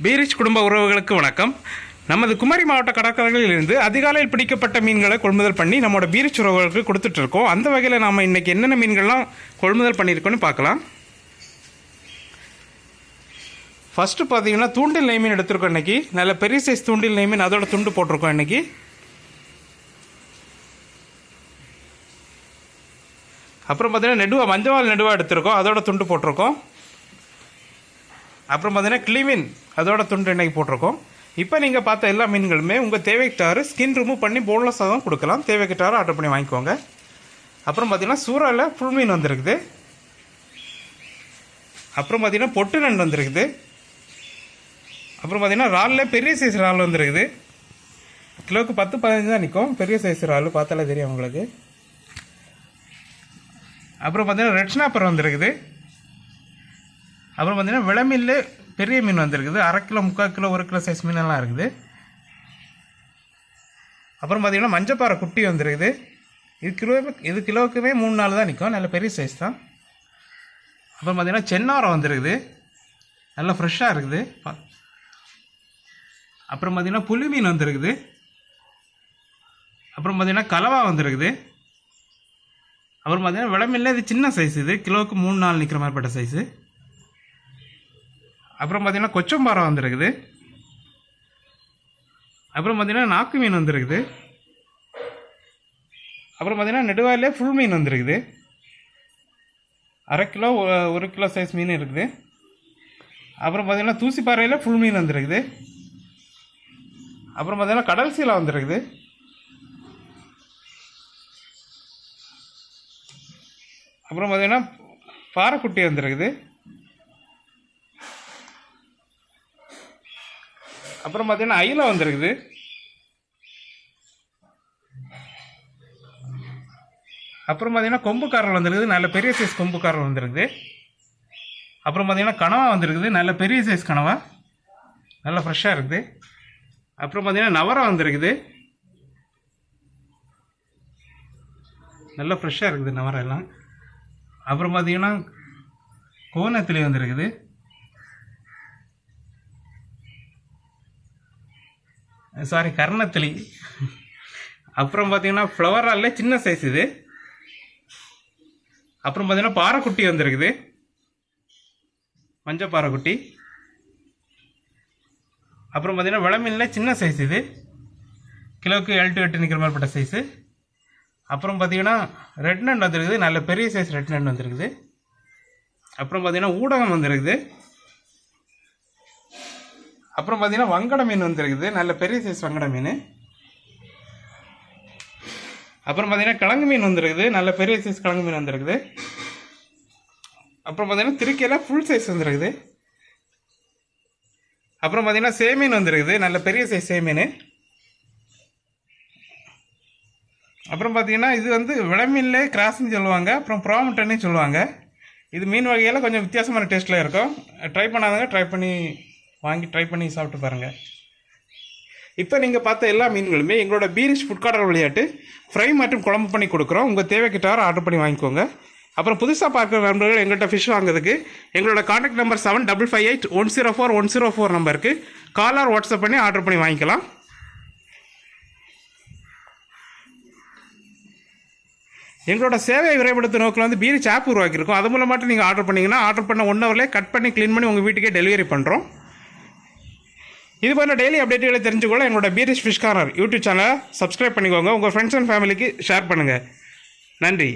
பீரிச் குடும்ப உறவுகளுக்கு வணக்கம். நமது குமரி மாவட்ட கடற்கரைகளிலிருந்து அதிகாலையில் பிடிக்கப்பட்ட மீன்களை கொள்முதல் பண்ணி நம்மளோட பீரிச் உறவுகளுக்கு கொடுத்துட்ருக்கோம். அந்த வகையில் நாம் இன்றைக்கி என்னென்ன மீன்கள்லாம் கொள்முதல் பண்ணியிருக்கோன்னு பார்க்கலாம். ஃபஸ்ட்டு பார்த்தீங்கன்னா தூண்டில் நெய் மீன் எடுத்துருக்கோம். இன்றைக்கி நல்ல பெரிய சைஸ் தூண்டில் நெய் மீன், அதோட துண்டு போட்டிருக்கோம் இன்றைக்கி. அப்புறம் பார்த்தீங்கன்னா நெடுவா, மஞ்சவால் நெடுவா எடுத்துருக்கோம், அதோட துண்டு போட்டிருக்கோம். அப்புறம் பார்த்தீங்கன்னா கிளிமீன், அதோட துண்டு இன்றைக்கி போட்டிருக்கோம். இப்போ நீங்கள் பார்த்த எல்லா மீன்களுமே உங்கள் தேவைக்கிட்டாரு ஸ்கின் ரிமூவ் பண்ணி போன்லெஸ்ஸாக கொடுக்கலாம். தேவைக்கிட்டாரு ஆர்டர் பண்ணி வாங்கிக்கோங்க. அப்புறம் பார்த்தீங்கன்னா சூறாவில் ஃபுல் மீன் வந்திருக்குது. அப்புறம் பார்த்தீங்கன்னா பொட்டு நண்டு வந்திருக்குது. அப்புறம் பார்த்தீங்கன்னா இறாலில் பெரிய சைஸ் இறால் வந்திருக்குது. கிலோவுக்கு 10-15 தான் நிற்கும். பெரிய சைஸ் இறால் பார்த்தாலே தெரியும் உங்களுக்கு. அப்புறம் பார்த்தீங்கன்னா ரெட் ஸ்னாப்பர் வந்திருக்குது. அப்புறம் பார்த்தீங்கன்னா விளமீன்ல பெரிய மீன் வந்திருக்குது. 1/2 கிலோ, 3/4 கிலோ, 1 கிலோ சைஸ் மீனெல்லாம் இருக்குது. அப்புறம் பார்த்தீங்கன்னா மஞ்சப்பாறை குட்டி வந்திருக்குது. இது கிலோவுக்குமே 3-4 தான் நிற்கும். நல்ல பெரிய சைஸ் தான். அப்புறம் பார்த்தீங்கன்னா சென்னாரம் வந்திருக்குது, நல்லா ஃப்ரெஷ்ஷாக இருக்குது. அப்புறம் பார்த்தீங்கன்னா புளி மீன் வந்திருக்குது. அப்புறம் பார்த்தீங்கன்னா கலவா வந்திருக்குது. அப்புறம் பார்த்தீங்கன்னா விளமீன்ல இது சின்ன சைஸ், இது கிலோவுக்கு 3-4 நிற்கிற மாதிரிப்பட்ட சைஸு. அப்புறம் பார்த்தீங்கன்னா கொச்சம்பாறை வந்துருக்குது. அப்புறம் பார்த்தீங்கன்னா நாக்கு மீன் வந்துருக்குது. அப்புறம் பார்த்தீங்கன்னா நெடுவாயிலே ஃபுல் மீன் வந்துருக்குது. 1/2 கிலோ, 1 கிலோ சைஸ் மீன் இருக்குது. அப்புறம் பார்த்தீங்கன்னா தூசிப்பாறையில் ஃபுல் மீன் வந்துருக்குது. அப்புறம் பார்த்தீங்கன்னா கடல் சீலா வந்துருக்குது. அப்புறம் பார்த்தீங்கன்னா பாறைக்குட்டி வந்துருக்குது. அப்புறம் பார்த்தீங்கன்னா ஐல வந்துருக்குது. அப்புறம் பார்த்தீங்கன்னா கொம்புக்காரல் வந்துருக்குது. நல்ல பெரிய சைஸ் கொம்புக்காரல் வந்துருக்குது. அப்புறம் பார்த்தீங்கன்னா கனவா வந்துருக்குது. நல்ல பெரிய சைஸ் கனவா, நல்லா ஃப்ரெஷ்ஷாக இருக்குது. அப்புறம் பார்த்தீங்கன்னா நவரா வந்துருக்குது. நல்லா ஃப்ரெஷ்ஷாக இருக்குது நவரா எல்லாம். அப்புறம் பார்த்தீங்கன்னா கோனத்திலே வந்துருக்குது. சாரி, கர்ணத்திலி. அப்புறம் பார்த்தீங்கன்னா ஃப்ளவராலே சின்ன சைஸ் இது. அப்புறம் பார்த்தீங்கன்னா பாறைக்குட்டி வந்துருக்குது, மஞ்சள் பாறைக்குட்டி. அப்புறம் பார்த்தீங்கன்னா விளமீன்ல சின்ன சைஸ் இது, கிலோவுக்கு 7-8 நிற்கிற மாதிரிப்பட்ட சைஸு. அப்புறம் பார்த்தீங்கன்னா ரெட் நண்டு வந்துருக்குது. நல்ல பெரிய சைஸ் ரெட் நண்டு வந்துருக்குது. அப்புறம் பார்த்தீங்கன்னா ஊடகம் வந்துருக்குது. அப்புறம் பார்த்தீங்கன்னா வங்கட மீன் வந்துருக்குது. நல்ல பெரிய சைஸ் வங்கட மீன். அப்புறம் பார்த்தீங்கன்னா கிழங்கு மீன் வந்துருக்குது. நல்ல பெரிய சைஸ் கிழங்கு மீன் வந்துருக்குது. அப்புறம் பார்த்தீங்கன்னா திருக்கையில் ஃபுல் சைஸ் வந்துருக்குது. அப்புறம் பார்த்தீங்கன்னா சேமீன் வந்துருக்குது. நல்ல பெரிய சைஸ் சேமீன். அப்புறம் பார்த்தீங்கன்னா இது வந்து விளமீன்லே கிராஸ்ன்னு சொல்லுவாங்க, அப்புறம் ப்ராமட்டன்னு சொல்லுவாங்க. இது மீன் வகையில் கொஞ்சம் வித்தியாசமான டேஸ்ட்டில் இருக்கும். ட்ரை பண்ணாதவங்க ட்ரை பண்ணி சாப்பிட்டு பாருங்கள். இப்போ நீங்கள் பார்த்த எல்லா மீன்களுமே எங்களோட பீரிச் ஃபுட் கார்டர் விளையாட்டு ஃப்ரை மற்றும் குழம்பு பண்ணி கொடுக்குறோம். உங்கள் தேவைக்கிட்டார ஆர்டர் பண்ணி வாங்கிக்கோங்க. அப்புறம் புதுசாக பார்க்குற நண்பர்கள் எங்கள்கிட்ட ஃபிஷ் வாங்குறதுக்கு எங்களோட கான்டாக்ட் நம்பர் 7558-104-104 நம்பருக்கு கால் ஆர் வாட்ஸ்அப் பண்ணி ஆர்டர் பண்ணி வாங்கிக்கலாம். எங்களோட சேவையை விரைவுபடுத்த நோக்கில் வந்து பீரிச் ஆப் உருவாக்கியிருக்கோம். அது மூலமாட்டு நீங்கள் ஆர்டர் பண்ணிங்கன்னா ஆர்டர் பண்ண 1 ஹவர்லேயே கட் பண்ணி க்ளீன் பண்ணி உங்கள் வீட்டுக்கே டெலிவரி பண்ணுறோம். இது போன்ற டெய்லி அப்டேட்டுகளை தெரிஞ்சுக்கொள்ள எங்களோட பீரிச் ஃபிஷ் கார்னர் யூடியூப் சேனலை சப்ஸ்கிரைப் பண்ணிக்கோங்க. உங்கள் ஃப்ரெண்ட்ஸ் அண்ட் ஃபேமிலிக்கு ஷேர் பண்ணுங்கள். நன்றி.